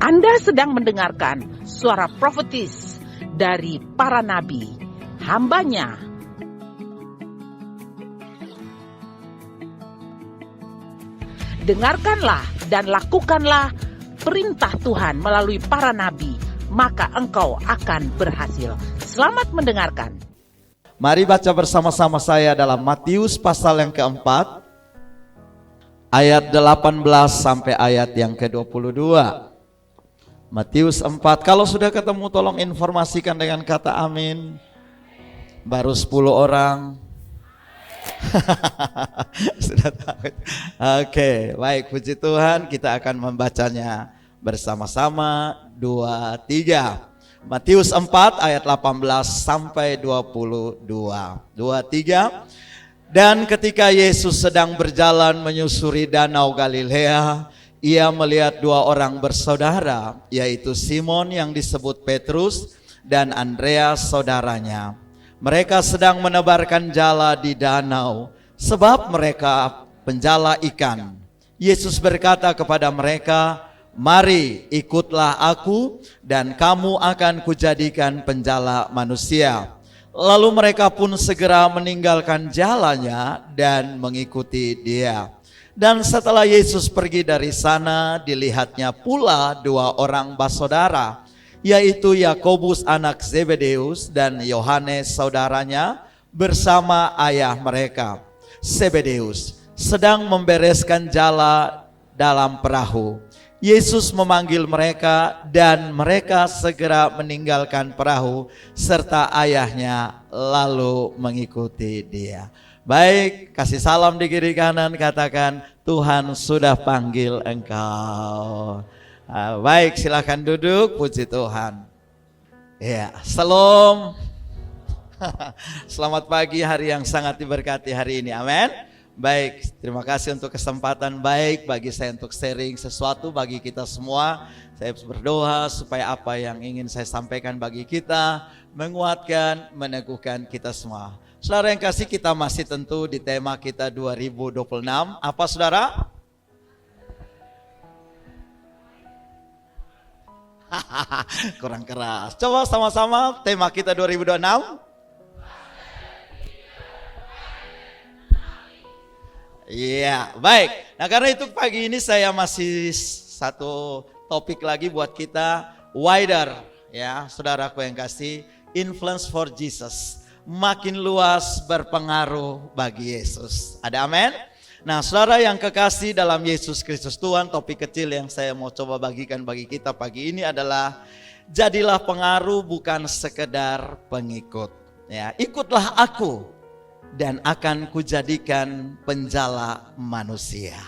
Anda sedang mendengarkan suara profetis dari para nabi, hambanya. Dengarkanlah dan lakukanlah perintah Tuhan melalui para nabi, maka engkau akan berhasil. Selamat mendengarkan. Mari baca bersama-sama saya dalam Matius pasal yang keempat, ayat 18 sampai ayat yang ke-22. Matius 4, kalau sudah ketemu tolong informasikan dengan kata amin. Baru 10 orang. Sudah tahu. Oke, baik, puji Tuhan, kita akan membacanya bersama-sama. 2, 3. Matius 4 ayat 18 sampai 22. 2, 3. Dan ketika Yesus sedang berjalan menyusuri danau Galilea, ia melihat 2 orang bersaudara, yaitu Simon yang disebut Petrus dan Andreas saudaranya. Mereka sedang menebarkan jala di danau, sebab mereka penjala ikan. Yesus berkata kepada mereka, "Mari ikutlah aku, dan kamu akan kujadikan penjala manusia." Lalu mereka pun segera meninggalkan jalannya dan mengikuti dia. Dan setelah Yesus pergi dari sana, dilihatnya pula 2 orang bersaudara, yaitu Yakobus anak Zebedeus dan Yohanes saudaranya bersama ayah mereka, Zebedeus, sedang membereskan jala dalam perahu. Yesus memanggil mereka dan mereka segera meninggalkan perahu serta ayahnya lalu mengikuti dia. Baik, kasih salam di kiri kanan, katakan Tuhan sudah panggil engkau. Baik, silakan duduk, puji Tuhan. Ya, shalom. Selamat pagi, hari yang sangat diberkati hari ini, amin. Baik, terima kasih untuk kesempatan baik bagi saya untuk sharing sesuatu bagi kita semua. Saya berdoa supaya apa yang ingin saya sampaikan bagi kita menguatkan, meneguhkan kita semua. Saudara yang kasih, kita masih tentu di tema kita 2026. Apa saudara? Kurang keras. Coba sama-sama tema kita 2026. Iya, baik. Nah, karena itu pagi ini saya masih satu topik lagi buat kita, wider, ya, saudaraku yang kasih, influence for Jesus. Makin luas berpengaruh bagi Yesus. Ada amin? Nah, saudara yang kekasih dalam Yesus Kristus Tuhan, topik kecil yang saya mau coba bagikan bagi kita pagi ini adalah jadilah pengaruh bukan sekedar pengikut. Ya, ikutlah aku dan akan kujadikan penjala manusia.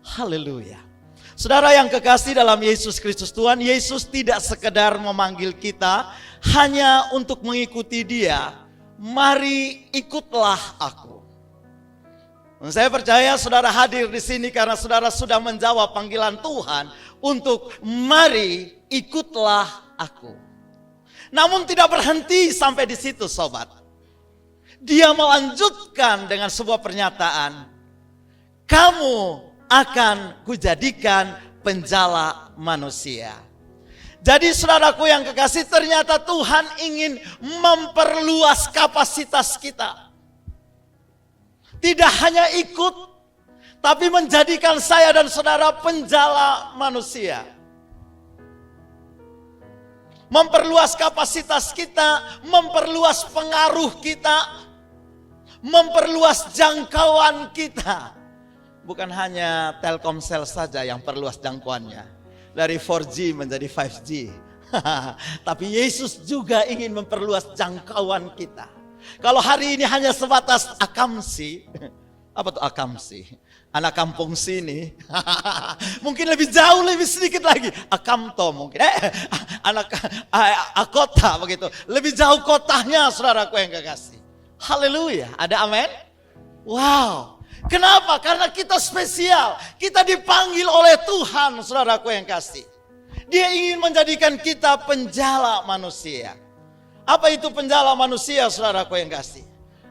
Haleluya. Saudara yang kekasih dalam Yesus Kristus Tuhan, Yesus tidak sekedar memanggil kita hanya untuk mengikuti Dia. Mari ikutlah aku. Dan saya percaya saudara hadir di sini karena saudara sudah menjawab panggilan Tuhan untuk mari ikutlah aku. Namun tidak berhenti sampai di situ, sobat. Dia melanjutkan dengan sebuah pernyataan, kamu akan kujadikan penjala manusia. Jadi saudaraku yang kekasih, ternyata Tuhan ingin memperluas kapasitas kita. Tidak hanya ikut, tapi menjadikan saya dan saudara penjala manusia. Memperluas kapasitas kita, memperluas pengaruh kita, memperluas jangkauan kita. Bukan hanya Telkomsel saja yang perluas jangkauannya. Dari 4G menjadi 5G. Tapi Yesus juga ingin memperluas jangkauan kita. Kalau hari ini hanya sebatas akamsi. Apa tuh akamsi? Anak kampung sini. Mungkin lebih jauh, lebih sedikit lagi. Akamto mungkin. Anak kota begitu. Lebih jauh kotanya, saudaraku yang kekasih. Haleluya. Ada amin? Wow. Kenapa? Karena kita spesial. Kita dipanggil oleh Tuhan, saudaraku yang kasih. Dia ingin menjadikan kita penjala manusia. Apa itu penjala manusia, saudaraku yang kasih?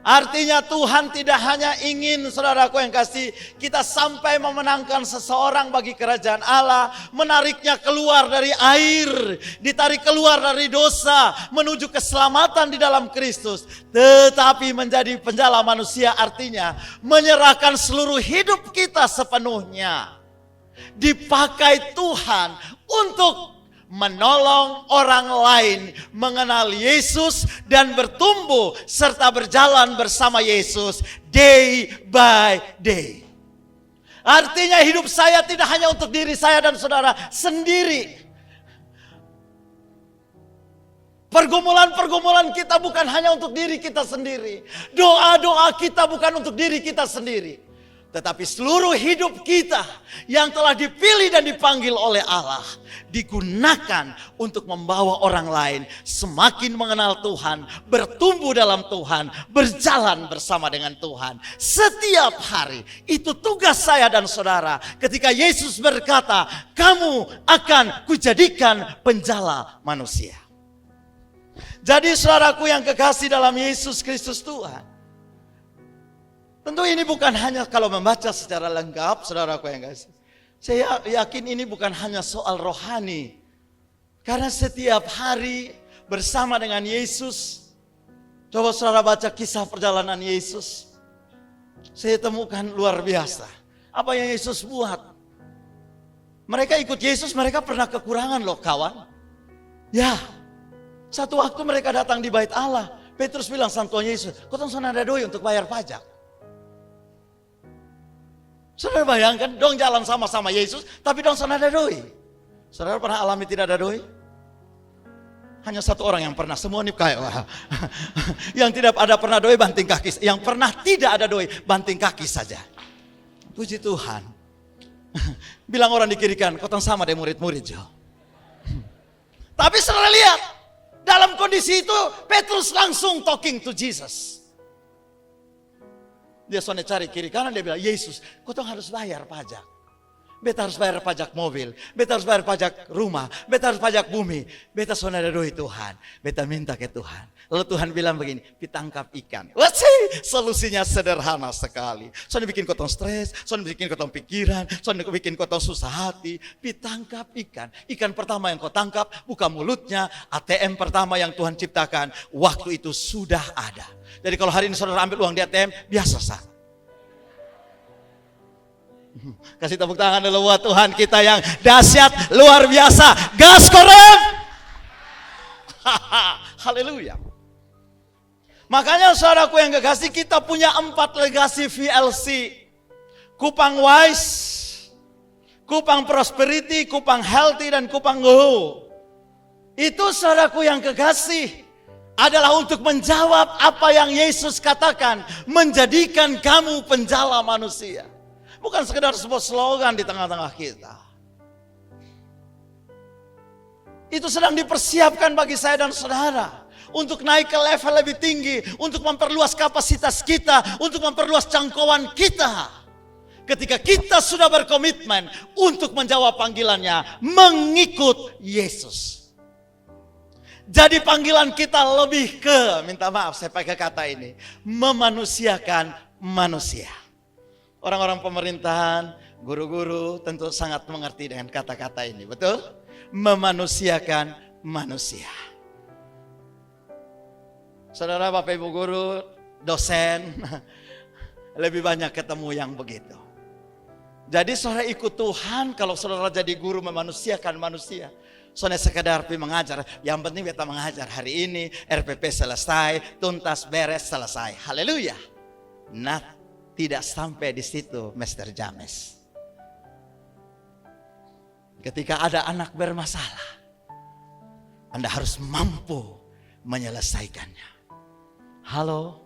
Artinya Tuhan tidak hanya ingin, saudaraku yang kasih, kita sampai memenangkan seseorang bagi kerajaan Allah, menariknya keluar dari air, ditarik keluar dari dosa, menuju keselamatan di dalam Kristus. Tetapi menjadi penjala manusia artinya menyerahkan seluruh hidup kita sepenuhnya. Dipakai Tuhan untuk menolong orang lain mengenal Yesus dan bertumbuh serta berjalan bersama Yesus day by day. Artinya hidup saya tidak hanya untuk diri saya dan saudara sendiri. Pergumulan-pergumulan kita bukan hanya untuk diri kita sendiri. Doa-doa kita bukan untuk diri kita sendiri. Tetapi seluruh hidup kita yang telah dipilih dan dipanggil oleh Allah digunakan untuk membawa orang lain semakin mengenal Tuhan, bertumbuh dalam Tuhan, berjalan bersama dengan Tuhan. Setiap hari itu tugas saya dan saudara. Ketika Yesus berkata, kamu akan kujadikan penjala manusia. Jadi saudaraku yang kekasih dalam Yesus Kristus Tuhan, tentu ini bukan hanya kalau membaca secara lengkap, saudaraku yang kasih. Saya yakin ini bukan hanya soal rohani. Karena setiap hari bersama dengan Yesus, coba saudara baca kisah perjalanan Yesus. Saya temukan luar biasa. Apa yang Yesus buat? Mereka ikut Yesus, mereka pernah kekurangan loh kawan. Ya, satu waktu mereka datang di bait Allah. Petrus bilang sama Tuhan Yesus, kau tahu ada doi untuk bayar pajak. Saudara bayangkan dong jalan sama-sama Yesus, tapi dong sana ada doi. Saudara pernah alami tidak ada doi? Hanya satu orang yang pernah, semua ini kayak yang tidak ada pernah doi banting kaki, yang pernah tidak ada doi banting kaki saja. Puji Tuhan. Bilang orang di kiri kan, kau sama deh murid-murid Jo. Tapi saudara lihat, dalam kondisi itu Petrus langsung talking to Jesus. Dia soalnya cari kiri kanan, dia bilang, Yesus, kau tuh harus bayar pajak. Beta harus bayar pajak mobil, beta harus bayar pajak rumah, beta harus pajak bumi. Beta soalnya ada doi Tuhan, beta minta ke Tuhan. Lalu Tuhan bilang begini, pitangkap ikan. Wah sih, solusinya sederhana sekali. Soalnya bikin kau stres, soalnya bikin kau pikiran, soalnya bikin kau susah hati. Pitangkap ikan. Ikan pertama yang kau tangkap, buka mulutnya. ATM pertama yang Tuhan ciptakan, waktu itu sudah ada. Jadi kalau hari ini saudara ambil uang di ATM, biasa sah. Kasih tepuk tangan dulu buat Tuhan kita yang dahsyat, luar biasa. Gas korem. Haleluya. Makanya saudaraku yang kekasih, kita punya 4 legasi VLC. Kupang Wise, Kupang Prosperity, Kupang Healthy, dan Kupang Go. Itu saudaraku yang kekasih adalah untuk menjawab apa yang Yesus katakan, menjadikan kamu penjala manusia. Bukan sekedar sebuah slogan di tengah-tengah kita. Itu sedang dipersiapkan bagi saya dan saudara untuk naik ke level lebih tinggi, untuk memperluas kapasitas kita, untuk memperluas jangkauan kita. Ketika kita sudah berkomitmen untuk menjawab panggilannya, mengikut Yesus. Jadi panggilan kita lebih ke, minta maaf saya pakai kata ini, memanusiakan manusia. Orang-orang pemerintahan, guru-guru tentu sangat mengerti dengan kata-kata ini, betul? Memanusiakan manusia. Saudara, Bapak Ibu guru, dosen, lebih banyak ketemu yang begitu. Jadi saudara ikut Tuhan kalau saudara jadi guru memanusiakan manusia. Soalnya sekedar mengajar, yang penting kita mengajar hari ini, RPP selesai, tuntas, beres, selesai. Haleluya. Nah, tidak sampai di situ, Mr. James. Ketika ada anak bermasalah, Anda harus mampu menyelesaikannya. Halo,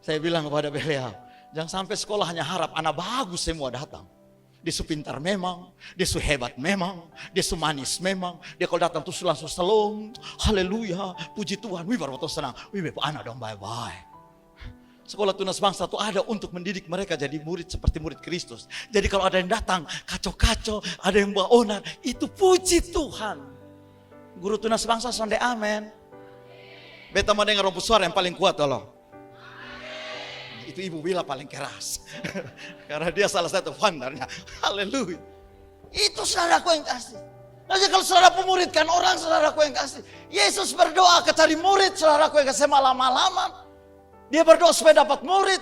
saya bilang kepada beliau, jangan sampai sekolah hanya harap anak bagus semua datang. Dia su pintar memang, dia su hebat memang, dia su manis memang. Dia kalau datang tuh langsung selong, haleluya, puji Tuhan. Wih baru senang, wih bepo anak dong bye-bye. Sekolah Tunas Bangsa itu ada untuk mendidik mereka jadi murid seperti murid Kristus. Jadi kalau ada yang datang kacau-kacau, ada yang bawa onar, itu puji Tuhan. Guru Tunas Bangsa sonde amen. Beta mau dengar suara yang paling kuat tolong. itu Ibu Wila paling keras. Karena dia salah satu foundernya. Haleluya. Itu saudaraku yang kasih. Jadi kalau saudara pemuridkan orang, saudaraku yang kasih. Yesus berdoa ke cari murid, saudaraku yang kasih malam-malaman. Dia berdoa supaya dapat murid.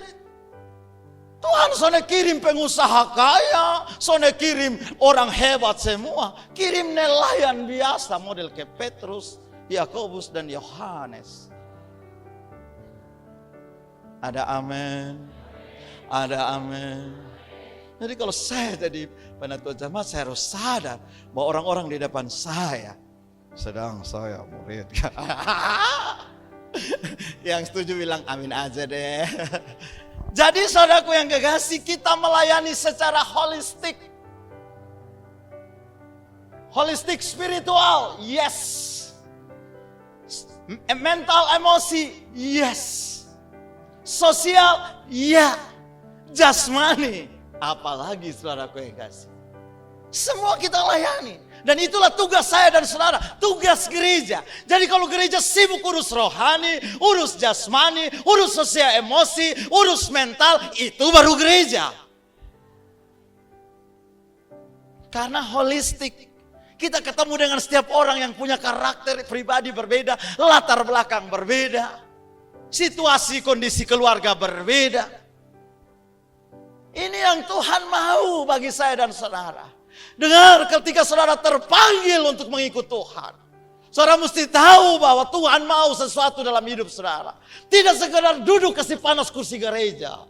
Tuhan soalnya kirim pengusaha kaya, soalnya kirim orang hebat semua. Kirim nelayan biasa model ke Petrus, Yakobus dan Yohanes. Ada amin. Ada amin. Jadi kalau saya jadi penatua jemaat, saya harus sadar bahwa orang-orang di depan saya sedang saya murid. Yang setuju bilang amin aja deh. Jadi saudaraku yang kekasih, kita melayani secara holistik. Holistik spiritual, yes. Mental, emosi, yes. Sosial, ya. Jasmani, apalagi saudaraku yang kekasih. Semua kita layani. Dan itulah tugas saya dan saudara, tugas gereja. Jadi kalau gereja sibuk urus rohani, urus jasmani, urus sosial emosi, urus mental, itu baru gereja. Karena holistik. Kita ketemu dengan setiap orang yang punya karakter pribadi berbeda, latar belakang berbeda, situasi kondisi keluarga berbeda. Ini yang Tuhan mau bagi saya dan saudara. Dengar, ketika saudara terpanggil untuk mengikut Tuhan, saudara mesti tahu bahwa Tuhan mau sesuatu dalam hidup saudara. Tidak sekedar duduk kasih panas kursi gereja.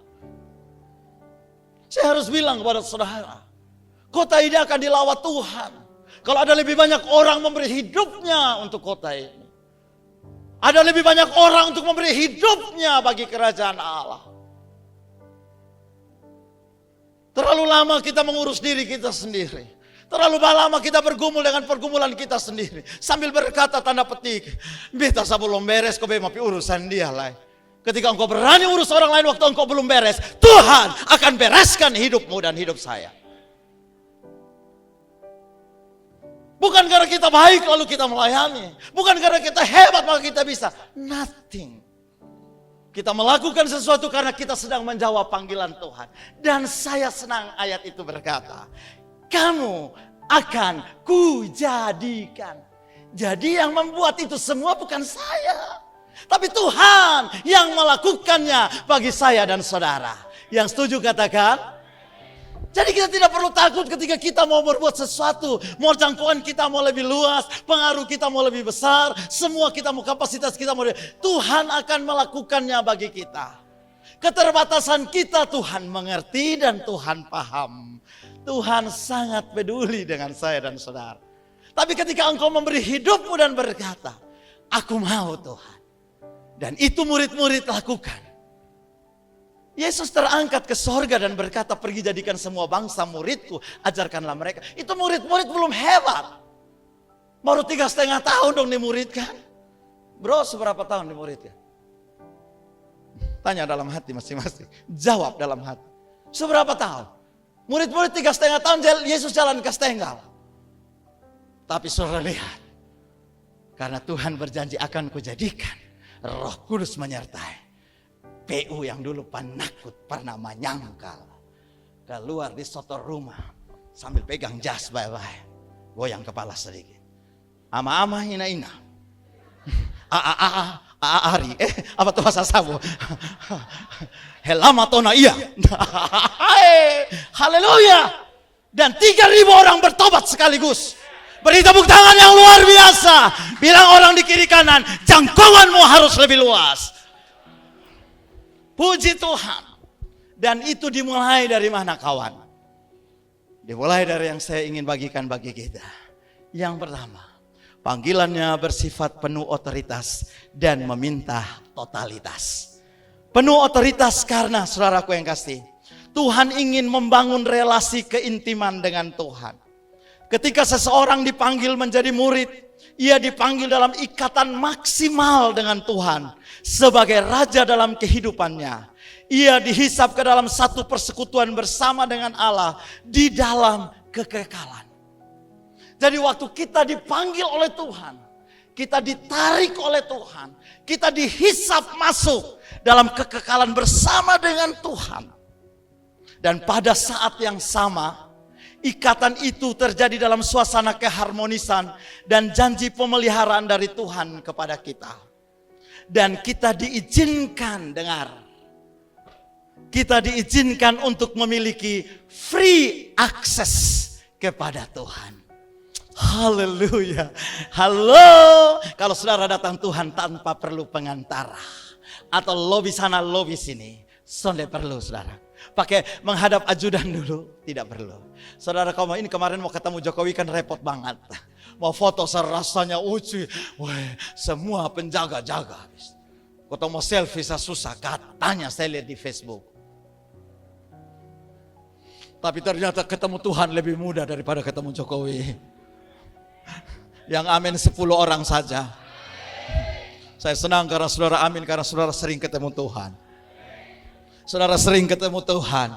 Saya harus bilang kepada saudara, kota ini akan dilawat Tuhan kalau ada lebih banyak orang memberi hidupnya untuk kota ini. Ada lebih banyak orang untuk memberi hidupnya bagi kerajaan Allah. Terlalu lama kita mengurus diri kita sendiri. Terlalu lama kita bergumul dengan pergumulan kita sendiri. Sambil berkata tanda petik, beta sebelum beres kau mapi urusan dia lah. Ketika engkau berani urus orang lain waktu engkau belum beres, Tuhan akan bereskan hidupmu dan hidup saya. Bukan karena kita baik lalu kita melayani. Bukan karena kita hebat maka kita bisa. Nothing. Kita melakukan sesuatu karena kita sedang menjawab panggilan Tuhan. Dan saya senang ayat itu berkata, kamu akan kujadikan. Jadi yang membuat itu semua bukan saya. Tapi Tuhan yang melakukannya bagi saya dan saudara. Yang setuju katakan. Jadi kita tidak perlu takut ketika kita mau berbuat sesuatu. Mau jangkauan kita mau lebih luas. Pengaruh kita mau lebih besar. Semua kita mau kapasitas kita mau. Tuhan akan melakukannya bagi kita. Keterbatasan kita Tuhan mengerti dan Tuhan paham. Tuhan sangat peduli dengan saya dan saudara. Tapi ketika engkau memberi hidupmu dan berkata, aku mau Tuhan. Dan itu murid-murid lakukan. Yesus terangkat ke sorga dan berkata, pergi jadikan semua bangsa muridku, ajarkanlah mereka. Itu murid-murid belum hebat. Baru 3,5 tahun dong dimuridkan. Bro, seberapa tahun dimuridkan? Tanya dalam hati masing-masing. Jawab dalam hati. Seberapa tahun? Murid-murid 3,5 tahun Yesus jalan ke setengah. Tapi saudara lihat. Karena Tuhan berjanji akan kujadikan Roh Kudus menyertai. PU yang dulu penakut pernah menyangkal. Keluar di sotor rumah. Sambil pegang jas bye-bye. Goyang kepala sedikit. Ama-ama ina-ina. Ari. Apa tuh bahasa Sabo? Helamatona iya. Haleluya. Dan 3.000 orang bertobat sekaligus. Beri tepuk tangan yang luar biasa. Bilang orang di kiri kanan, jangkauanmu harus lebih luas. Puji Tuhan. Dan itu dimulai dari mana kawan? Dimulai dari yang saya ingin bagikan bagi kita. Yang pertama, panggilannya bersifat penuh otoritas dan meminta totalitas. Penuh otoritas karena saudaraku yang kasih, Tuhan ingin membangun relasi keintiman dengan Tuhan. Ketika seseorang dipanggil menjadi murid, ia dipanggil dalam ikatan maksimal dengan Tuhan. Sebagai raja dalam kehidupannya. Ia dihisap ke dalam satu persekutuan bersama dengan Allah. Di dalam kekekalan. Jadi waktu kita dipanggil oleh Tuhan. kita ditarik oleh Tuhan, kita dihisap masuk dalam kekekalan bersama dengan Tuhan. Dan pada saat yang sama, ikatan itu terjadi dalam suasana keharmonisan dan janji pemeliharaan dari Tuhan kepada kita. Dan kita diizinkan, dengar, kita diizinkan untuk memiliki free access kepada Tuhan. Haleluya. Halo. Kalau saudara datang Tuhan tanpa perlu pengantara, atau lobby sana lobby sini, sonde perlu saudara. Pakai menghadap ajudan dulu, tidak perlu. Saudara kamu ini kemarin mau ketemu Jokowi kan repot banget. Mau foto serasanya uci, wah, semua penjaga-jaga. Kalau mau selfie susah, katanya saya lihat di Facebook. Tapi ternyata ketemu Tuhan lebih mudah daripada ketemu Jokowi. Yang amin 10 orang saja. Saya senang karena saudara amin, karena saudara sering ketemu Tuhan. Saudara sering ketemu Tuhan.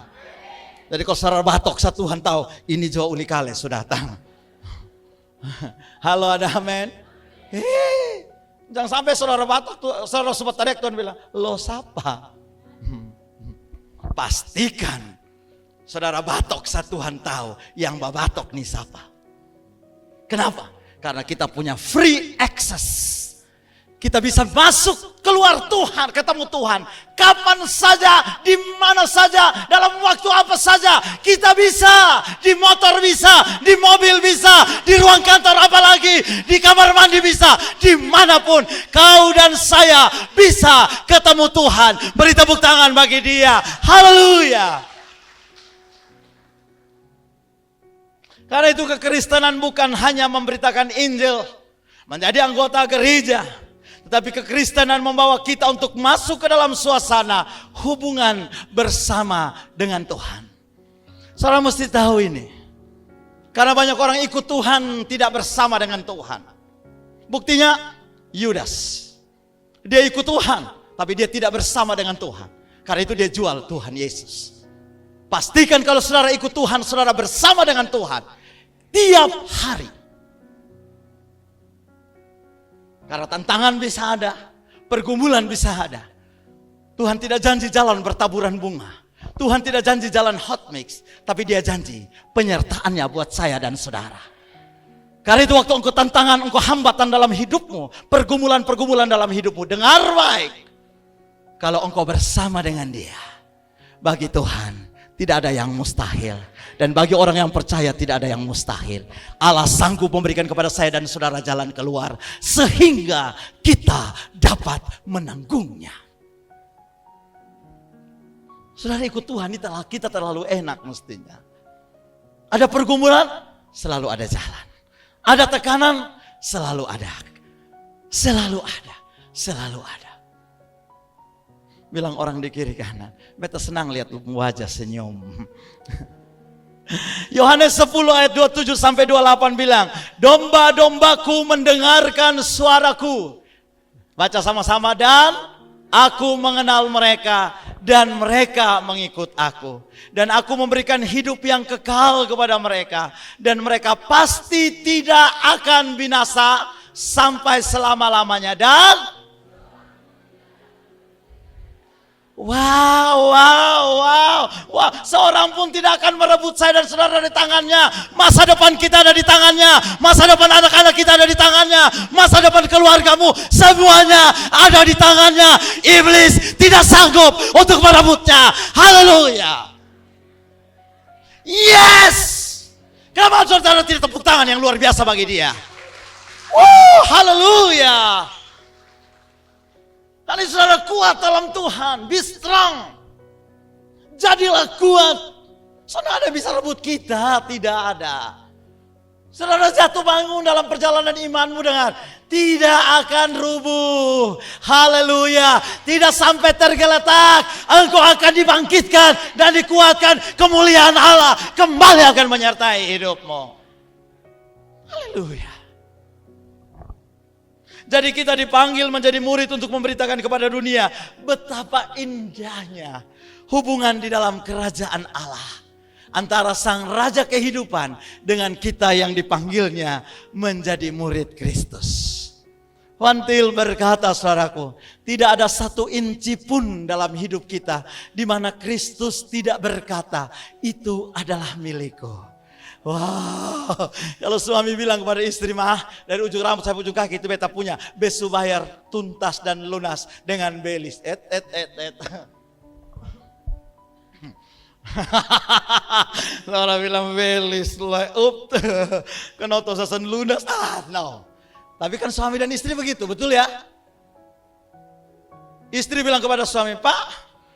Jadi kalau saudara batok, Tuhan tahu ini Jawa Unikale sudah datang. Halo, ada amin. Jangan sampai saudara batok, saudara sobat tarik Tuhan bilang, lo siapa? Pastikan saudara batok, Tuhan tahu yang batok nih siapa. Kenapa? Karena kita punya free access. Kita bisa masuk, keluar Tuhan, ketemu Tuhan. Kapan saja, di mana saja, dalam waktu apa saja. Kita bisa, di motor bisa, di mobil bisa, di ruang kantor apalagi, di kamar mandi bisa. Dimanapun kau dan saya bisa ketemu Tuhan. Beri tepuk tangan bagi dia. Haleluya. Karena itu kekristenan bukan hanya memberitakan Injil, menjadi anggota gereja. Tetapi kekristenan membawa kita untuk masuk ke dalam suasana hubungan bersama dengan Tuhan. Saudara mesti tahu ini. Karena banyak orang ikut Tuhan tidak bersama dengan Tuhan. Buktinya Yudas. Dia ikut Tuhan, tapi dia tidak bersama dengan Tuhan. Karena itu dia jual Tuhan Yesus. Pastikan kalau saudara ikut Tuhan, saudara bersama dengan Tuhan. Tiap hari. Karena tantangan bisa ada, pergumulan bisa ada. Tuhan tidak janji jalan bertaburan bunga. Tuhan tidak janji jalan hot mix. Tapi dia janji penyertaannya buat saya dan saudara. Karena itu waktu engkau tantangan, engkau hambatan dalam hidupmu, pergumulan-pergumulan dalam hidupmu, dengar baik. Kalau engkau bersama dengan dia, bagi Tuhan tidak ada yang mustahil. Dan bagi orang yang percaya tidak ada yang mustahil. Allah sanggup memberikan kepada saya dan saudara jalan keluar. Sehingga kita dapat menanggungnya. Saudara ikut Tuhan, kita terlalu enak mestinya. Ada pergumulan, selalu ada jalan. Ada tekanan, selalu ada. Selalu ada. Selalu ada. Bilang orang di kiri kanan, beta senang lihat wajah senyum. Yohanes 10 ayat 27 sampai 28 bilang, domba-dombaku mendengarkan suaraku. Baca sama-sama, dan aku mengenal mereka dan mereka mengikut aku. Dan aku memberikan hidup yang kekal kepada mereka. Dan mereka pasti tidak akan binasa sampai selama-lamanya. Dan Wow, seorang pun tidak akan merebut saya dan saudara dari tangannya. Masa depan kita ada di tangannya. Masa depan anak-anak kita ada di tangannya. Masa depan keluargamu, semuanya ada di tangannya. Iblis tidak sanggup untuk merebutnya. Haleluya. Yes. Kenapa saudara tidak tepuk tangan yang luar biasa bagi dia? Haleluya. Kali saudara kuat dalam Tuhan, be strong. Jadilah kuat. Saudara ada bisa rebut kita, tidak ada. Saudara jatuh bangun dalam perjalanan imanmu dengan tidak akan rubuh. Haleluya. Tidak sampai tergeletak. Engkau akan dibangkitkan dan dikuatkan. Kemuliaan Allah kembali akan menyertai hidupmu. Haleluya. Jadi kita dipanggil menjadi murid untuk memberitakan kepada dunia betapa indahnya hubungan di dalam kerajaan Allah antara sang raja kehidupan dengan kita yang dipanggilnya menjadi murid Kristus. Wantil berkata, saudaraku, tidak ada satu inci pun dalam hidup kita di mana Kristus tidak berkata, itu adalah milikku. Wah, kalau suami bilang kepada istri, mah dari ujung rambut sampai ujung kaki itu beta punya, besu bayar tuntas dan lunas dengan belis. Saudara bilang belis, kenoto sasan lunas, no. Tapi kan suami dan istri begitu, betul ya? Istri bilang kepada suami, Pak,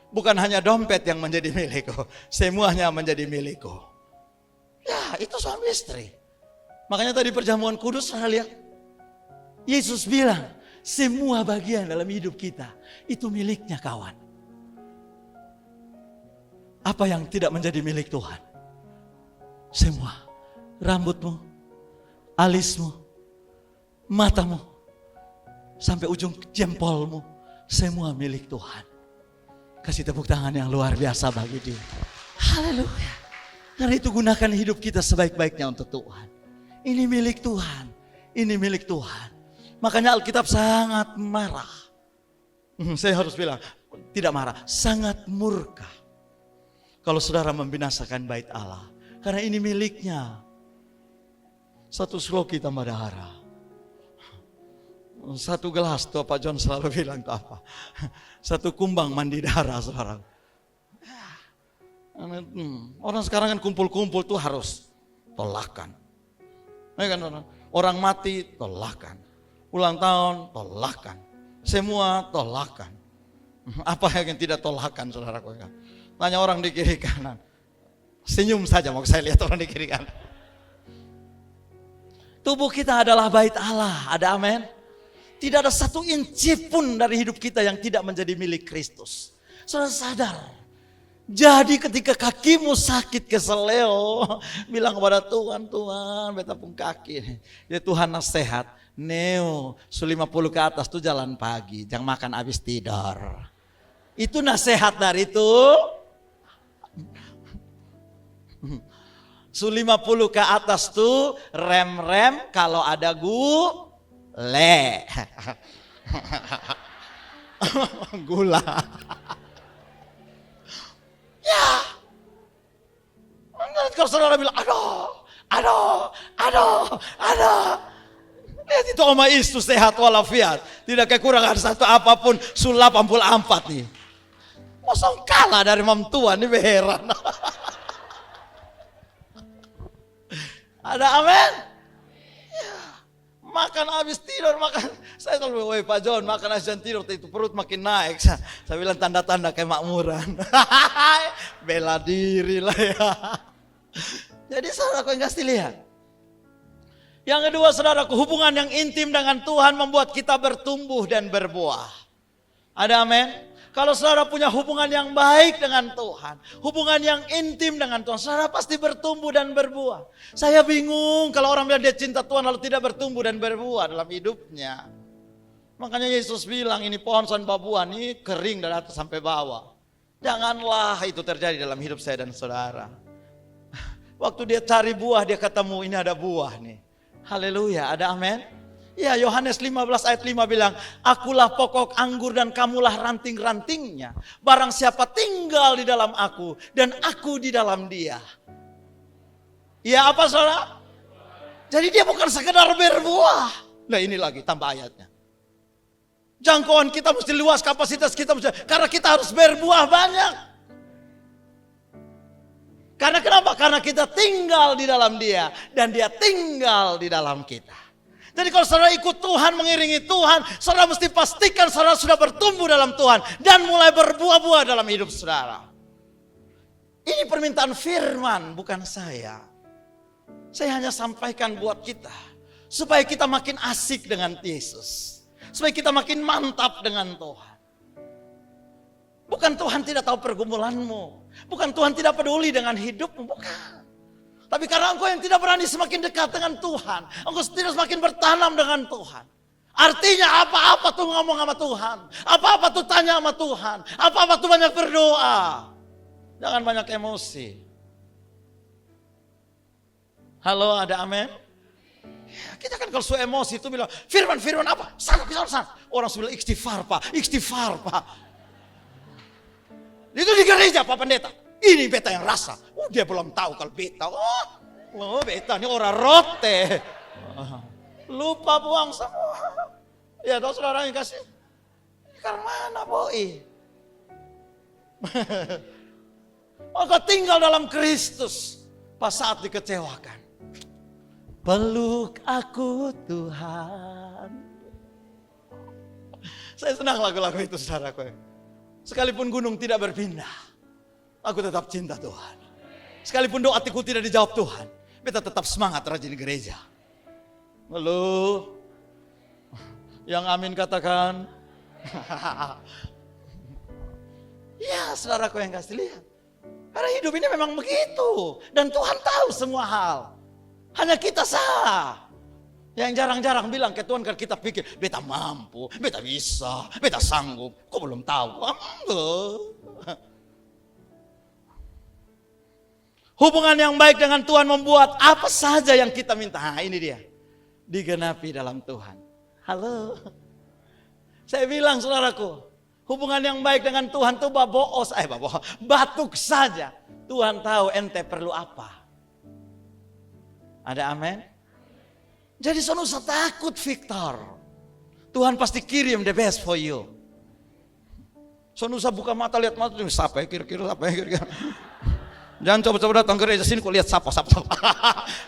bukan hanya dompet yang menjadi milikku, semuanya menjadi milikku. Ya, itu suami istri. Makanya tadi perjamuan kudus, saya lihat, Yesus bilang, semua bagian dalam hidup kita, itu miliknya kawan. Apa yang tidak menjadi milik Tuhan? Semua. Rambutmu, alismu, matamu, sampai ujung jempolmu, semua milik Tuhan. Kasih tepuk tangan yang luar biasa bagi dia. Haleluya. Karena itu gunakan hidup kita sebaik-baiknya untuk Tuhan. Ini milik Tuhan. Ini milik Tuhan. Makanya Alkitab sangat marah. Saya harus bilang, tidak marah, sangat murka. Kalau saudara membinasakan bait Allah. Karena ini miliknya. Satu sloki tambah dahara. Satu gelas tuh Pak John selalu bilang tuh apa? Satu kumbang mandi darah saudara. Orang sekarang kan kumpul-kumpul tuh harus tolakan. Orang mati tolakan. Ulang tahun tolakan. Semua tolakan. Apa yang tidak tolakan saudara? Tanya orang di kiri kanan. Senyum saja mau saya lihat orang di kiri kanan. Tubuh kita adalah bait Allah. Ada amin? Tidak ada satu inci pun dari hidup kita yang tidak menjadi milik Kristus. Saudara sadar. Jadi ketika kakimu sakit keseleo, bilang kepada Tuhan, Tuhan beta pun kaki. Ya Tuhan nasihat, neo, 50 ke atas tuh jalan pagi, jangan makan habis tidur. Itu nasihat dari itu. 50 ke atas tuh rem-rem kalau ada gula. Ya. Kalau saudara bilang, aduh. Lihat itu Oma Istu sehat walafiat. Tidak kekurangan satu apapun, sul 84 nih. Mosong kalah dari mam tua nih beheran. Ada amin? Makan habis tidur, makan. Saya selalu, woi Pak John, makan habis dan tidur, itu perut makin naik. Saya bilang tanda-tanda kemakmuran. Bela diri lah ya. Jadi saudaraku yang kasih lihat. Yang kedua saudaraku, hubungan yang intim dengan Tuhan membuat kita bertumbuh dan berbuah. Ada amin? Kalau saudara punya hubungan yang baik dengan Tuhan, hubungan yang intim dengan Tuhan, saudara pasti bertumbuh dan berbuah. Saya bingung kalau orang bilang dia cinta Tuhan lalu tidak bertumbuh dan berbuah dalam hidupnya. Makanya Yesus bilang ini pohon son buah ini kering dari atas sampai bawah. Janganlah itu terjadi dalam hidup saya dan saudara. Waktu dia cari buah dia ketemu ini ada buah nih. Haleluya, ada amin. Ya Yohanes 15 ayat 5 bilang, akulah pokok anggur dan kamulah ranting-rantingnya. Barang siapa tinggal di dalam aku dan aku di dalam dia. Ya apa saudara? Jadi dia bukan sekedar berbuah. Nah ini lagi tambah ayatnya. Jangkauan kita mesti luas, kapasitas kita mesti, karena kita harus berbuah banyak. Karena kenapa? Karena kita tinggal di dalam dia dan dia tinggal di dalam kita. Jadi kalau saudara ikut Tuhan, mengiringi Tuhan, saudara mesti pastikan saudara sudah bertumbuh dalam Tuhan dan mulai berbuah-buah dalam hidup saudara. Ini permintaan firman, bukan saya. Saya hanya sampaikan buat kita supaya kita makin asik dengan Yesus, supaya kita makin mantap dengan Tuhan. Bukan Tuhan tidak tahu pergumulanmu, bukan Tuhan tidak peduli dengan hidupmu, bukan. Tapi karena engkau yang tidak berani semakin dekat dengan Tuhan, engkau tidak semakin bertanam dengan Tuhan. Artinya apa-apa tuh ngomong sama Tuhan, apa-apa tuh tanya sama Tuhan, apa-apa tuh banyak berdoa. Jangan banyak emosi. Halo, ada amin? Kita kan kalau sudah emosi itu bilang, firman apa? Sana. Orang sudah bilang istighfar Pak. Itu di gereja Pak Pendeta. Ini beta yang rasa. Dia belum tahu kalau beta. Oh beta ini orang rote. Lupa buang semua. Ya tahu saudara yang kasih. Karena mana boy? Maka tinggal dalam Kristus. Pas saat dikecewakan. Peluk aku Tuhan. Saya senang lagu-lagu itu saudaraku. Sekalipun gunung tidak berpindah, aku tetap cinta Tuhan. Sekalipun doaku tidak dijawab Tuhan, beta tetap semangat rajin gereja. Lalu, yang amin katakan. Ya saudaraku yang kasih lihat. Karena hidup ini memang begitu. Dan Tuhan tahu semua hal. Hanya kita salah. Yang jarang-jarang bilang ke Tuhan, karena kita pikir, beta mampu, beta bisa, beta sanggup. Kok belum tahu? Hubungan yang baik dengan Tuhan membuat apa saja yang kita minta. Ini dia. Digenapi dalam Tuhan. Halo. Saya bilang saudaraku, hubungan yang baik dengan Tuhan itu batuk saja. Tuhan tahu ente perlu apa. Ada amin? Jadi sono usah takut Victor. Tuhan pasti kirim the best for you. Sono usah buka mata lihat mata siapa ya kira-kira. Jangan coba-coba datang ke gereja sini kok lihat siapa.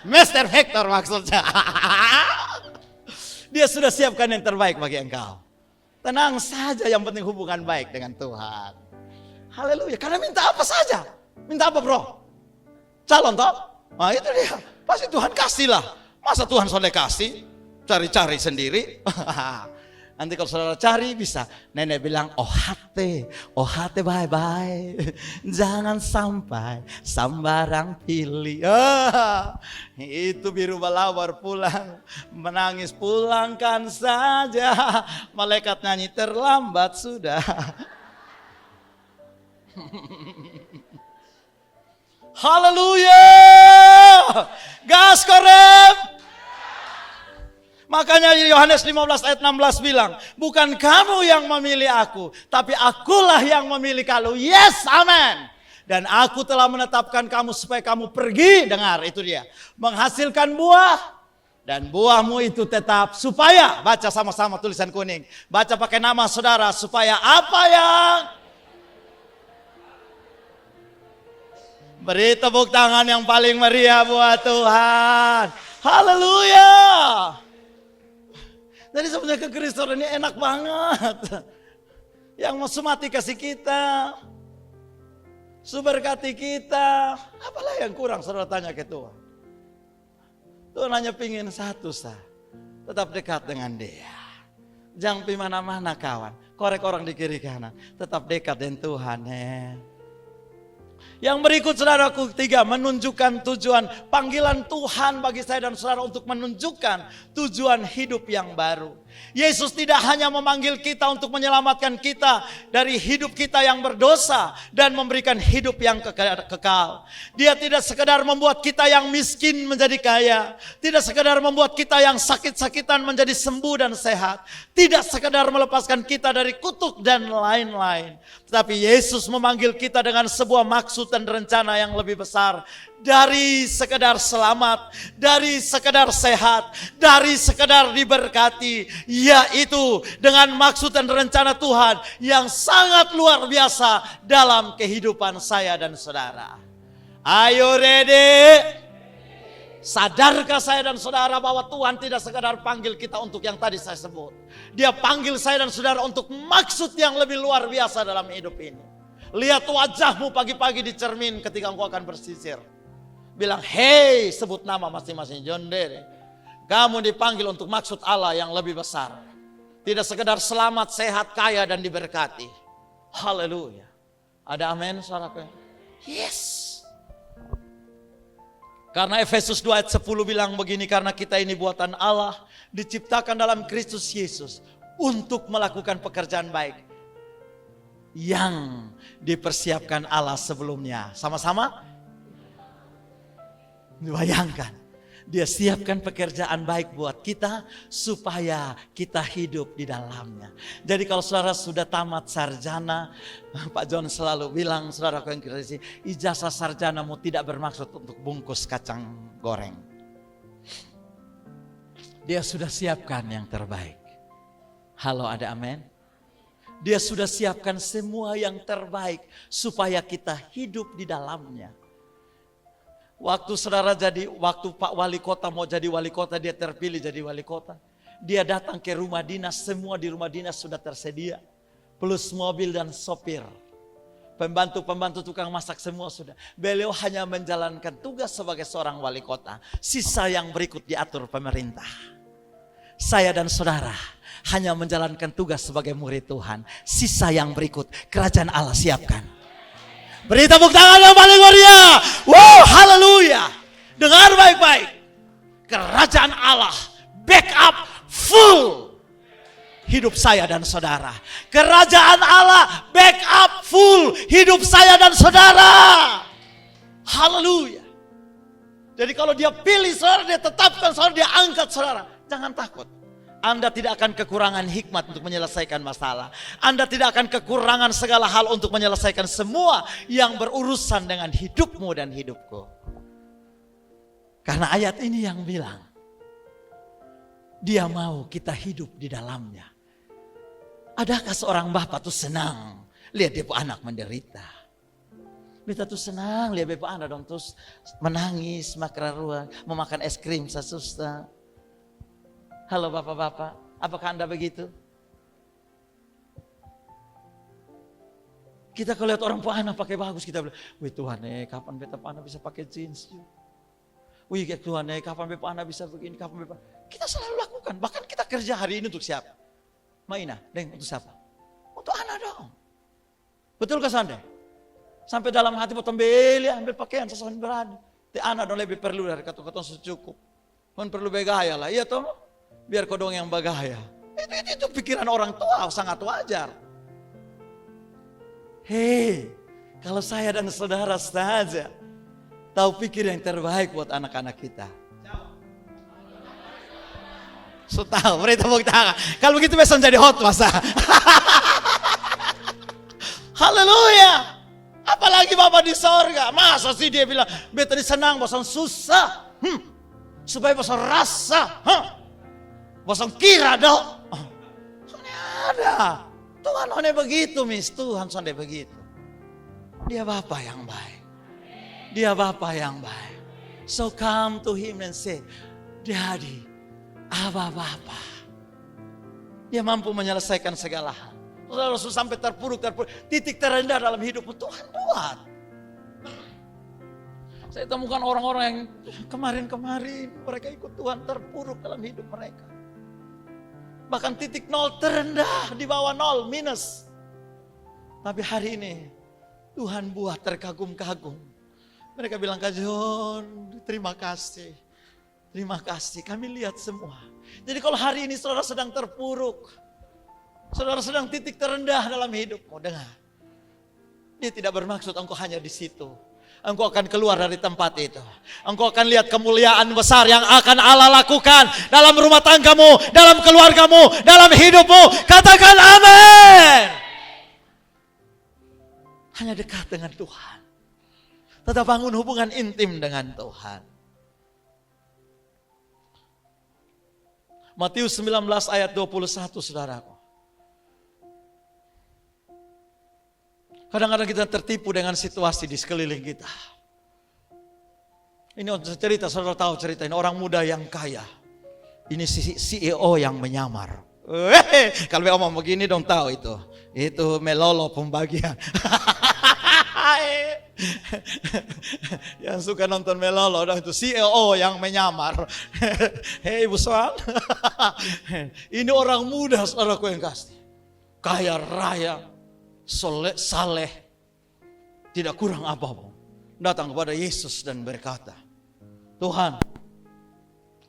Mr. Victor maksudnya. Dia sudah siapkan yang terbaik bagi engkau. Tenang saja, yang penting hubungan baik dengan Tuhan. Haleluya. Karena minta apa saja. Minta apa bro? Calon toh? Nah itu dia. Pasti Tuhan kasih lah. Masa Tuhan sudah kasih? Cari-cari sendiri. Nanti kalau saudara cari bisa. Nenek bilang, oh hati bye-bye. Jangan sampai sambarang pilih. Itu biru balawar pulang. Menangis pulangkan saja. Malaikat nyanyi terlambat sudah. Haleluya. Gas korem. Makanya Yohanes 15 ayat 16 bilang, bukan kamu yang memilih aku, tapi akulah yang memilih kamu. Yes, amin. Dan aku telah menetapkan kamu supaya kamu pergi, dengar itu dia, menghasilkan buah. Dan buahmu itu tetap supaya, baca sama-sama tulisan kuning. Baca pakai nama saudara, supaya apa yang... Beri tepuk tangan yang paling meriah buat Tuhan. Haleluya. Jadi sebenarnya kekristenan ini enak banget. Yang mau semati kasih kita. Suberkati kita. Apalah yang kurang saudara tanya ke Tuhan. Tuhan hanya pingin satu sah. Tetap dekat dengan dia. Jangan pergi mana-mana kawan. Korek orang di kiri kanan. Tetap dekat dengan Tuhan. Yang berikut saudaraku 3, menunjukkan tujuan panggilan Tuhan bagi saya dan saudara untuk menunjukkan tujuan hidup yang baru. Yesus tidak hanya memanggil kita untuk menyelamatkan kita dari hidup kita yang berdosa dan memberikan hidup yang kekal. Dia tidak sekedar membuat kita yang miskin menjadi kaya, tidak sekedar membuat kita yang sakit-sakitan menjadi sembuh dan sehat, tidak sekedar melepaskan kita dari kutuk dan lain-lain. Tetapi Yesus memanggil kita dengan sebuah maksud dan rencana yang lebih besar. Dari sekedar selamat, dari sekedar sehat, dari sekedar diberkati. Yaitu dengan maksud dan rencana Tuhan yang sangat luar biasa dalam kehidupan saya dan saudara. Ayo ready? Sadarkah saya dan saudara bahwa Tuhan tidak sekedar panggil kita untuk yang tadi saya sebut. Dia panggil saya dan saudara untuk maksud yang lebih luar biasa dalam hidup ini. Lihat wajahmu pagi-pagi di cermin ketika engkau akan bersisir. Bilang, hey, sebut nama masing-masing John Dere. Kamu dipanggil untuk maksud Allah yang lebih besar. Tidak sekedar selamat, sehat, kaya, dan diberkati. Haleluya. Ada amin, saudaraku? Yes. Karena Efesus 2 ayat 10 bilang begini, karena kita ini buatan Allah, diciptakan dalam Kristus Yesus untuk melakukan pekerjaan baik yang dipersiapkan Allah sebelumnya. Sama-sama? Bayangkan, Dia siapkan pekerjaan baik buat kita supaya kita hidup di dalamnya. Jadi kalau saudara sudah tamat sarjana, Pak John selalu bilang, saudaraku yang kekasih, ijazah sarjanamu tidak bermaksud untuk bungkus kacang goreng. Dia sudah siapkan yang terbaik. Halo, ada amin? Dia sudah siapkan semua yang terbaik supaya kita hidup di dalamnya. Waktu waktu Pak Wali Kota mau jadi wali kota, dia terpilih jadi wali kota. Dia datang ke rumah dinas, semua di rumah dinas sudah tersedia. Plus mobil dan sopir. Pembantu-pembantu tukang masak semua sudah. Beliau hanya menjalankan tugas sebagai seorang wali kota. Sisa yang berikut diatur pemerintah. Saya dan saudara hanya menjalankan tugas sebagai murid Tuhan. Sisa yang berikut kerajaan Allah siapkan. Beri tepuk tangan yang paling meriah. Wow, haleluya. Dengar baik-baik. Kerajaan Allah backup full hidup saya dan saudara. Kerajaan Allah backup full hidup saya dan saudara. Haleluya. Jadi kalau dia pilih saudara, dia tetapkan saudara, dia angkat saudara. Jangan takut. Anda tidak akan kekurangan hikmat untuk menyelesaikan masalah. Anda tidak akan kekurangan segala hal untuk menyelesaikan semua yang berurusan dengan hidupmu dan hidupku. Karena ayat ini yang bilang, dia mau kita hidup di dalamnya. Adakah seorang bapak tuh senang lihat dia anak menderita? Kita tuh senang lihat bapak anak dong terus menangis, makan ruang, memakan es krim sasusta. Halo bapak-bapak, apakah Anda begitu? Kita kalau lihat orang anak pakai bagus, kita bilang, wih Tuhan kapan beta anak bisa pakai jeans? Wih Tuhan kapan beta anak bisa begini, kapan beta. Kita selalu lakukan, bahkan kita kerja hari ini untuk siapa? Maina, Deng, untuk siapa? Untuk anak dong. Betul ke Sande? Sampai dalam hati potong beli, ambil pakaian sesuatu berani. Anak dong lebih perlu dari kata-kata secukup. Kan perlu begaya lah, iya toh? Biar kau dong yang bagaya. Itu pikiran orang tua sangat wajar. Hei, kalau saya dan saudara saja tahu pikir yang terbaik buat anak-anak kita. So tahu, beri tepuk tangan. Kalau begitu besok jadi hot masa. Haleluya. Apalagi Bapak di sorga. Masa sih dia bilang, beta di senang, bosan susah. Supaya bosan rasa. Bosan kira dong. Ada. Tuhan hanya begitu, Miss. Tuhan sampai begitu. Dia Bapa yang baik. Dia Bapa yang baik. So come to him and say, Daddy, Abba Bapa. Dia mampu menyelesaikan segala hal. Saudara sampai terpuruk. Titik terendah dalam hidupmu Tuhan buat. Saya temukan orang-orang yang kemarin mereka ikut Tuhan terpuruk dalam hidup mereka. Bahkan titik nol terendah di bawah nol minus. Tapi hari ini Tuhan buat terkagum-kagum. Mereka bilang, Kak John, terima kasih. Terima kasih, kami lihat semua. Jadi kalau hari ini saudara sedang terpuruk, saudara sedang titik terendah dalam hidupmu, dengar. Dia tidak bermaksud engkau hanya di situ. Engkau akan keluar dari tempat itu. Engkau akan lihat kemuliaan besar yang akan Allah lakukan dalam rumah tanggamu, dalam keluargamu, dalam hidupmu. Katakan amin. Hanya dekat dengan Tuhan. Tetap bangun hubungan intim dengan Tuhan. Matius 19 ayat 21 saudaraku. Kadang-kadang kita tertipu dengan situasi di sekeliling kita. Ini cerita, saudara tahu cerita ini. Orang muda yang kaya. Ini CEO yang menyamar. Kalau ngomong begini dong tahu itu. Itu melolo pembagian. Yang suka nonton melolo itu CEO yang menyamar. Hei Bu Soal. Ini orang muda saudaraku yang kasih. Kaya raya. Saleh, tidak kurang apapun, datang kepada Yesus dan berkata, Tuhan,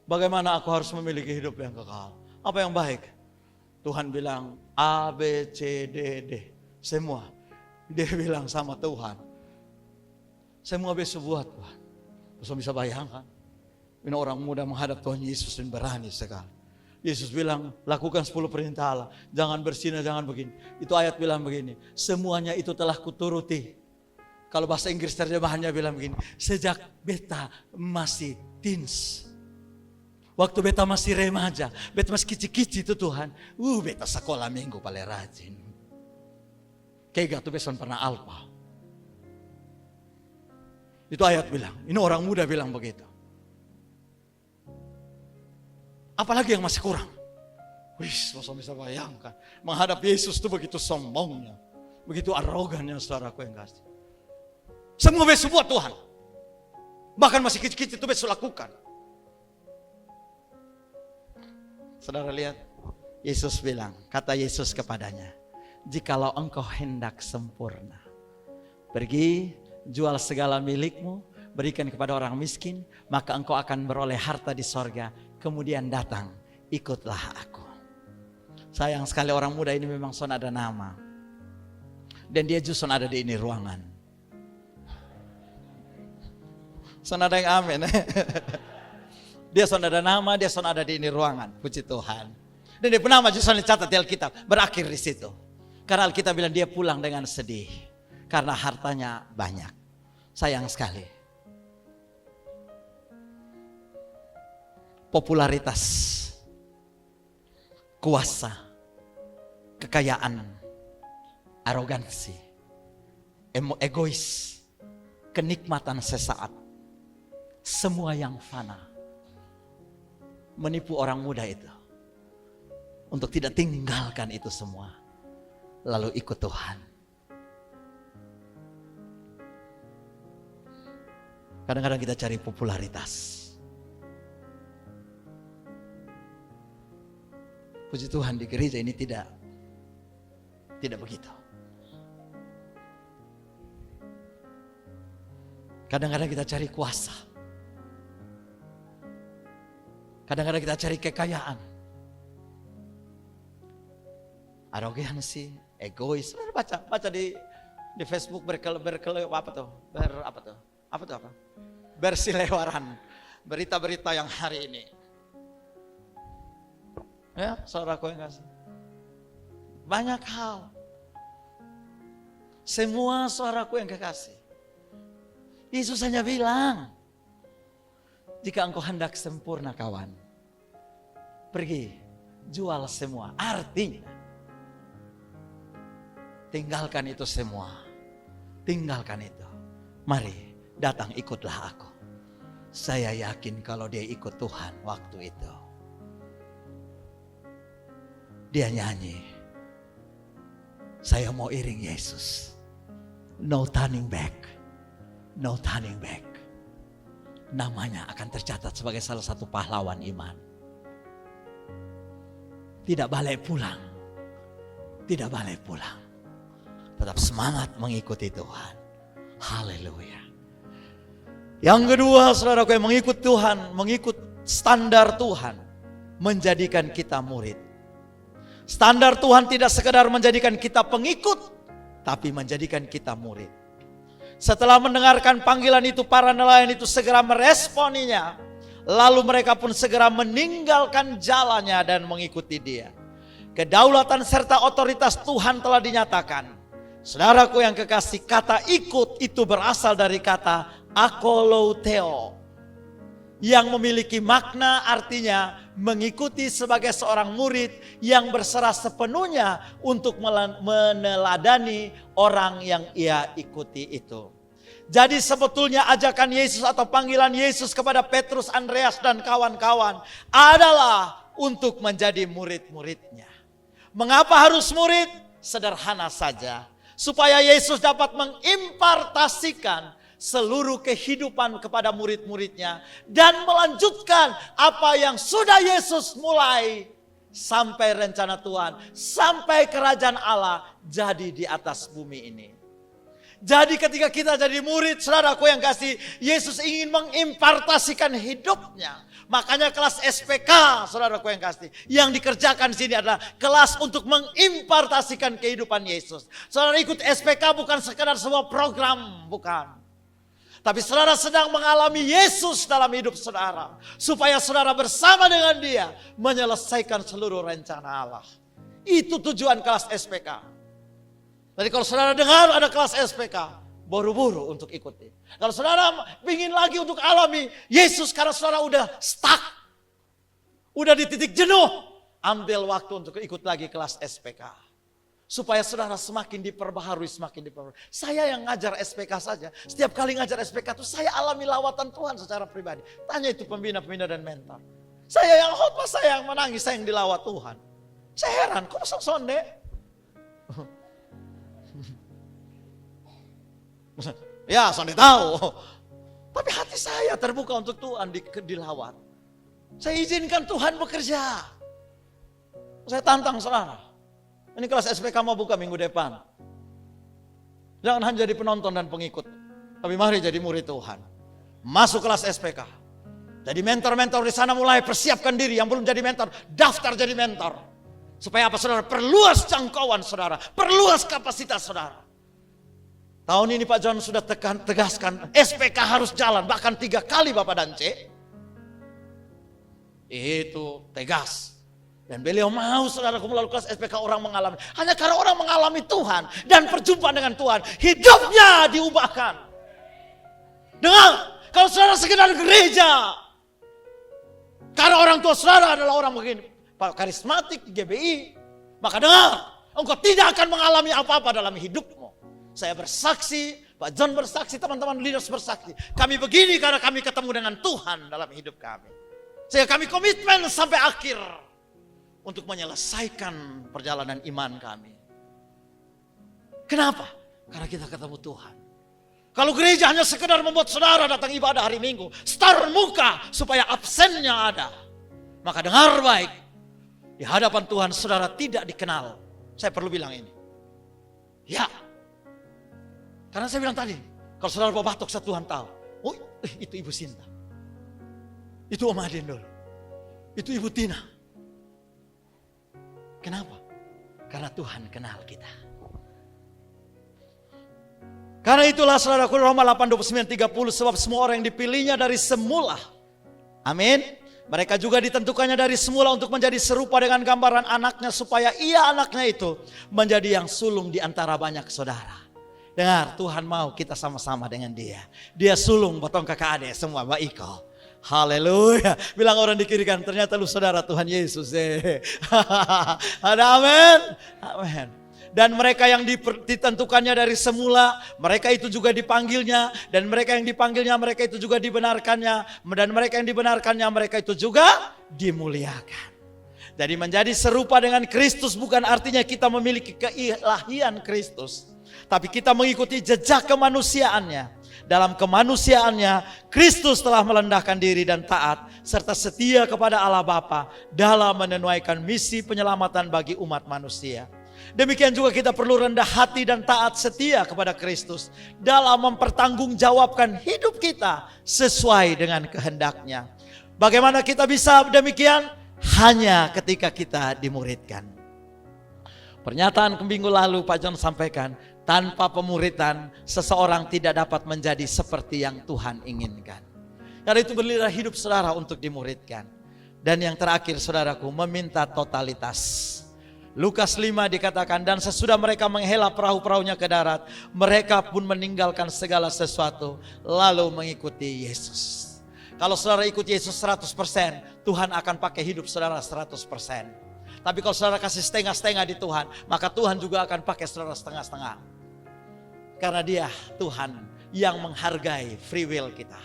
bagaimana aku harus memiliki hidup yang kekal? Apa yang baik? Tuhan bilang A, B, C, D, D, semua. Dia bilang sama Tuhan, semua bisa buat Tuhan. Bisa bayangkan, Ini orang muda menghadap Tuhan Yesus dan berani sekali. Yesus bilang, lakukan 10 perintah Allah. Jangan berzina, jangan begini. Itu ayat bilang begini, semuanya itu telah kuturuti. Kalau bahasa Inggris terjemahannya bilang begini, sejak beta masih teens. Waktu beta masih remaja, beta masih kicik-kicik itu Tuhan. Beta sekolah minggu paling rajin. Kayak tuh beson pernah alpa. Itu ayat bilang, ini orang muda bilang begitu. Apalagi yang masih kurang. Masa bisa bayangkan. Menghadap Yesus itu begitu sombongnya. Begitu arogannya saudaraku yang kasih. Semua besok buat Tuhan. Bahkan masih kecil-kecil itu besok lakukan. Saudara lihat. Yesus bilang, kata Yesus kepadanya. Jikalau engkau hendak sempurna. Pergi, jual segala milikmu. Berikan kepada orang miskin. Maka engkau akan beroleh harta di sorga. Kemudian datang, ikutlah aku. Sayang sekali orang muda ini memang son ada nama. Dan dia justru ada di ini ruangan. Son ada yang amin. Dia son ada nama, dia son ada di ini ruangan. Puji Tuhan. Dan dia nama justru dicatat di Alkitab. Berakhir di situ. Karena Alkitab bilang dia pulang dengan sedih. Karena hartanya banyak. Sayang sekali. Popularitas, kuasa, kekayaan, arogansi, egois, kenikmatan sesaat, semua yang fana menipu orang muda itu untuk tidak tinggalkan itu semua lalu ikut Tuhan. Kadang-kadang kita cari popularitas. Puji Tuhan di gereja ini tidak begitu. Kadang-kadang kita cari kuasa. Kadang-kadang kita cari kekayaan. Arogansi, egois. Baca di Facebook berselewaran berita-berita yang hari ini. Ya, saudaraku yang kasih. Banyak hal. Semua saudaraku yang kekasih. Yesus hanya bilang, jika engkau hendak sempurna kawan, pergi, jual semua. Artinya, tinggalkan itu semua. Tinggalkan itu. Mari, datang ikutlah aku. Saya yakin kalau dia ikut Tuhan waktu itu. Dia nyanyi, saya mau iring Yesus. No turning back. No turning back. Namanya akan tercatat sebagai salah satu pahlawan iman. Tidak balik pulang. Tidak balik pulang. Tetap semangat mengikuti Tuhan. Haleluya. Yang kedua, saudaraku, yang mengikut Tuhan, mengikut standar Tuhan, menjadikan kita murid. Standar Tuhan tidak sekedar menjadikan kita pengikut, tapi menjadikan kita murid. Setelah mendengarkan panggilan itu, para nelayan itu segera meresponinya. Lalu mereka pun segera meninggalkan jalannya dan mengikuti dia. Kedaulatan serta otoritas Tuhan telah dinyatakan. Saudaraku yang kekasih, kata ikut itu berasal dari kata akolouteo. Yang memiliki makna artinya mengikuti sebagai seorang murid yang berserah sepenuhnya untuk meneladani orang yang ia ikuti itu. Jadi sebetulnya ajakan Yesus atau panggilan Yesus kepada Petrus, Andreas dan kawan-kawan adalah untuk menjadi murid-muridnya. Mengapa harus murid? Sederhana saja. Supaya Yesus dapat mengimpartasikan seluruh kehidupan kepada murid-muridnya. Dan melanjutkan apa yang sudah Yesus mulai. Sampai rencana Tuhan. Sampai kerajaan Allah jadi di atas bumi ini. Jadi ketika kita jadi murid, saudaraku yang kasih, Yesus ingin mengimpartasikan hidupnya. Makanya kelas SPK, saudaraku yang kasih, yang dikerjakan di sini adalah kelas untuk mengimpartasikan kehidupan Yesus. Saudara ikut SPK bukan sekedar sebuah program, bukan. Tapi saudara sedang mengalami Yesus dalam hidup saudara. Supaya saudara bersama dengan dia menyelesaikan seluruh rencana Allah. Itu tujuan kelas SPK. Jadi kalau saudara dengar ada kelas SPK, buru-buru untuk ikuti. Kalau saudara ingin lagi untuk alami Yesus karena saudara udah stuck, udah di titik jenuh, ambil waktu untuk ikut lagi kelas SPK. Supaya saudara semakin diperbaharui, Saya yang ngajar SPK saja, setiap kali ngajar SPK itu saya alami lawatan Tuhan secara pribadi. Tanya itu pembina-pembina dan mentor. Saya yang khotbah, saya yang menangis, saya yang dilawat Tuhan. Saya heran, kok masuk sonde? Ya, sonde tahu. Tapi hati saya terbuka untuk Tuhan dilawat. Saya izinkan Tuhan bekerja. Saya tantang saudara. Ini kelas SPK mau buka minggu depan. Jangan hanya jadi penonton dan pengikut. Tapi mari jadi murid Tuhan. Masuk kelas SPK. Jadi mentor-mentor di sana mulai persiapkan diri. Yang belum jadi mentor, daftar jadi mentor. Supaya apa saudara? Perluas jangkauan saudara. Perluas kapasitas saudara. Tahun ini Pak John sudah tegaskan. SPK harus jalan. Bahkan 3 kali Bapak dan C. Itu tegas. Dan beliau mau saudaraku melalui kelas SPK orang mengalami. Hanya karena orang mengalami Tuhan. Dan perjumpaan dengan Tuhan. Hidupnya diubahkan. Dengar. Kalau saudara sekedar gereja. Karena orang tua saudara adalah orang begini. Karismatik, GBI. Maka dengar. Engkau tidak akan mengalami apa-apa dalam hidupmu. Saya bersaksi. Pak John bersaksi. Teman-teman leaders bersaksi. Kami begini karena kami ketemu dengan Tuhan dalam hidup kami. Sehingga kami komitmen sampai akhir. Untuk menyelesaikan perjalanan iman kami. Kenapa? Karena kita ketemu Tuhan. Kalau gereja hanya sekedar membuat saudara datang ibadah hari Minggu, star muka supaya absennya ada. Maka dengar baik, di hadapan Tuhan saudara tidak dikenal. Saya perlu bilang ini. Ya. Karena saya bilang tadi, kalau saudara bawa batuk Tuhan tahu. Oh, itu Ibu Sinta. Itu Om Adin dulu. Itu Ibu Tina. Kenapa? Karena Tuhan kenal kita. Karena itulah saudaraku Roma 8:29-30 sebab semua orang yang dipilihnya dari semula. Amin. Mereka juga ditentukannya dari semula untuk menjadi serupa dengan gambaran anaknya supaya ia anaknya itu menjadi yang sulung di antara banyak saudara. Dengar, Tuhan mau kita sama-sama dengan dia. Dia sulung potong kakak adik semua Mbak Iko. Haleluya. Bilang orang di kiri kan, ternyata lu saudara Tuhan Yesus. Ada amin. Amin. Dan mereka yang ditentukannya dari semula, mereka itu juga dipanggilnya. Dan mereka yang dipanggilnya, mereka itu juga dibenarkannya. Dan mereka yang dibenarkannya, mereka itu juga dimuliakan. Jadi menjadi serupa dengan Kristus bukan artinya kita memiliki keilahian Kristus. Tapi kita mengikuti jejak kemanusiaannya. Dalam kemanusiaannya, Kristus telah merendahkan diri dan taat, serta setia kepada Allah Bapa dalam menunaikan misi penyelamatan bagi umat manusia. Demikian juga kita perlu rendah hati dan taat setia kepada Kristus dalam mempertanggungjawabkan hidup kita sesuai dengan kehendaknya. Bagaimana kita bisa demikian? Hanya ketika kita dimuridkan. Pernyataan minggu lalu Pak John sampaikan, tanpa pemuridan seseorang tidak dapat menjadi seperti yang Tuhan inginkan. Karena itu berilah hidup saudara untuk dimuridkan. Dan yang terakhir saudaraku, meminta totalitas. Lukas 5 dikatakan, dan sesudah mereka menghela perahu-perahunya ke darat, mereka pun meninggalkan segala sesuatu lalu mengikuti Yesus. Kalau saudara ikut Yesus 100%, Tuhan akan pakai hidup saudara 100%. Tapi kalau saudara kasih setengah-setengah di Tuhan, maka Tuhan juga akan pakai saudara setengah-setengah. Karena dia Tuhan yang menghargai free will kita.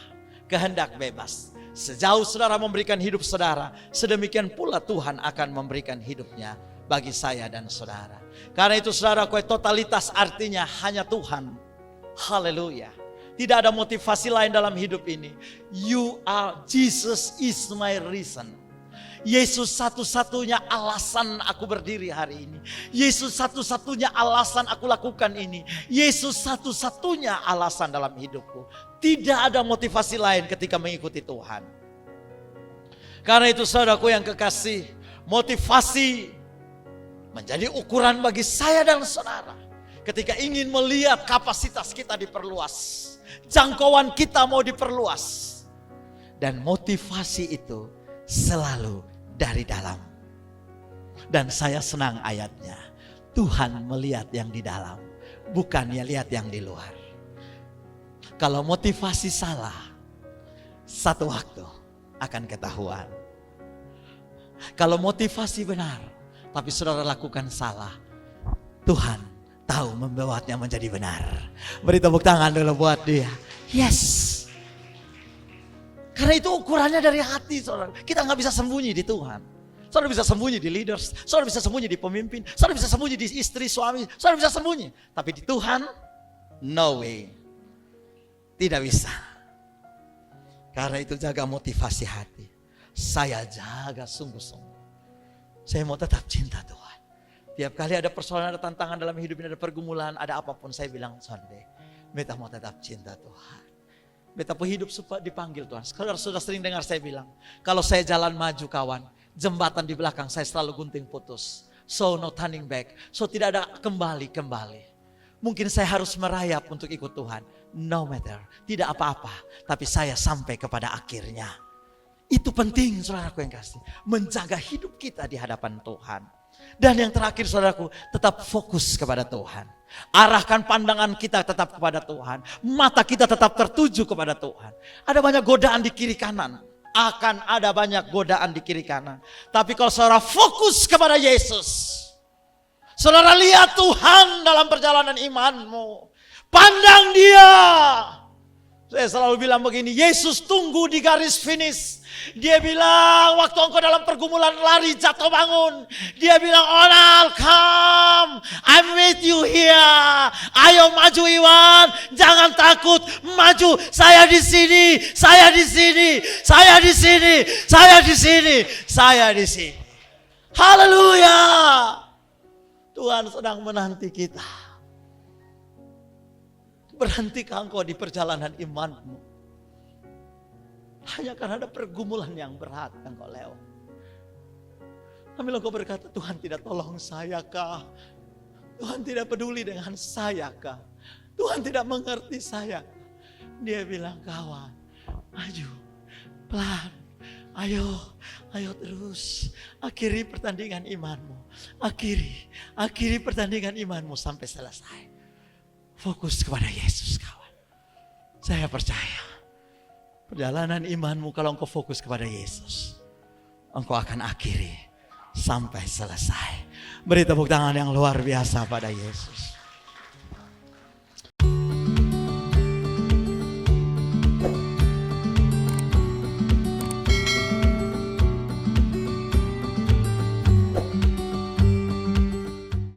Kehendak bebas. Sejauh saudara memberikan hidup saudara, sedemikian pula Tuhan akan memberikan hidupnya bagi saya dan saudara. Karena itu saudara, totalitas artinya hanya Tuhan. Haleluya. Tidak ada motivasi lain dalam hidup ini. Jesus is my reason. Yesus satu-satunya alasan aku berdiri hari ini. Yesus satu-satunya alasan aku lakukan ini. Yesus satu-satunya alasan dalam hidupku. Tidak ada motivasi lain ketika mengikuti Tuhan. Karena itu saudaraku yang kekasih, motivasi menjadi ukuran bagi saya dan saudara. Ketika ingin melihat kapasitas kita diperluas, jangkauan kita mau diperluas. Dan motivasi itu selalu dari dalam. Dan saya senang ayatnya. Tuhan melihat yang di dalam, bukannya lihat yang di luar. Kalau motivasi salah, satu waktu akan ketahuan. Kalau motivasi benar, tapi saudara lakukan salah, Tuhan tahu membuatnya menjadi benar. Beri tepuk tangan dulu buat dia. Yes. Karena itu ukurannya dari hati, saudara. Kita nggak bisa sembunyi di Tuhan. Saudara bisa sembunyi di leaders, saudara bisa sembunyi di pemimpin, saudara bisa sembunyi di istri, suami, saudara bisa sembunyi. Tapi di Tuhan, no way. Tidak bisa. Karena itu jaga motivasi hati. Saya jaga sungguh-sungguh. Saya mau tetap cinta Tuhan. Tiap kali ada persoalan, ada tantangan dalam hidup ini, ada pergumulan, ada apapun, saya bilang, Sunday, beta mau tetap cinta Tuhan. Beta hidup supaya dipanggil Tuhan. Kalau sudah sering dengar saya bilang, kalau saya jalan maju kawan, jembatan di belakang saya selalu gunting putus. So no turning back. So tidak ada kembali. Mungkin saya harus merayap untuk ikut Tuhan. No matter. Tidak apa-apa. Tapi saya sampai kepada akhirnya. Itu penting saudaraku yang kasih. Menjaga hidup kita di hadapan Tuhan. Dan yang terakhir saudaraku, tetap fokus kepada Tuhan. Arahkan pandangan kita tetap kepada Tuhan. Mata kita tetap tertuju kepada Tuhan. Ada banyak godaan di kiri kanan. Akan ada banyak godaan di kiri kanan. Tapi kalau saudara fokus kepada Yesus, saudara lihat Tuhan dalam perjalanan imanmu. Pandang Dia. Saya selalu bilang begini, Yesus tunggu di garis finish. Dia bilang waktu engkau dalam pergumulan lari jatuh bangun. Dia bilang, Onal come, I'm with you here. Ayo maju Iwan, jangan takut, maju. Saya di sini, saya di sini, saya di sini, saya di sini, saya di sini. Haleluya. Tuhan sedang menanti kita. Berhentikah engkau di perjalanan imanmu? Hanya karena ada pergumulan yang berat yang kau lewat. Sambil engkau berkata, Tuhan tidak tolong saya kah? Tuhan tidak peduli dengan saya kah? Tuhan tidak mengerti saya. Dia bilang, kawan, maju, pelan, ayo terus. Akhiri pertandingan imanmu. Akhiri pertandingan imanmu sampai selesai. Fokus kepada Yesus kawan. Saya percaya perjalanan imanmu kalau engkau fokus kepada Yesus, engkau akan akhiri sampai selesai. Beri tepuk tangan yang luar biasa pada Yesus.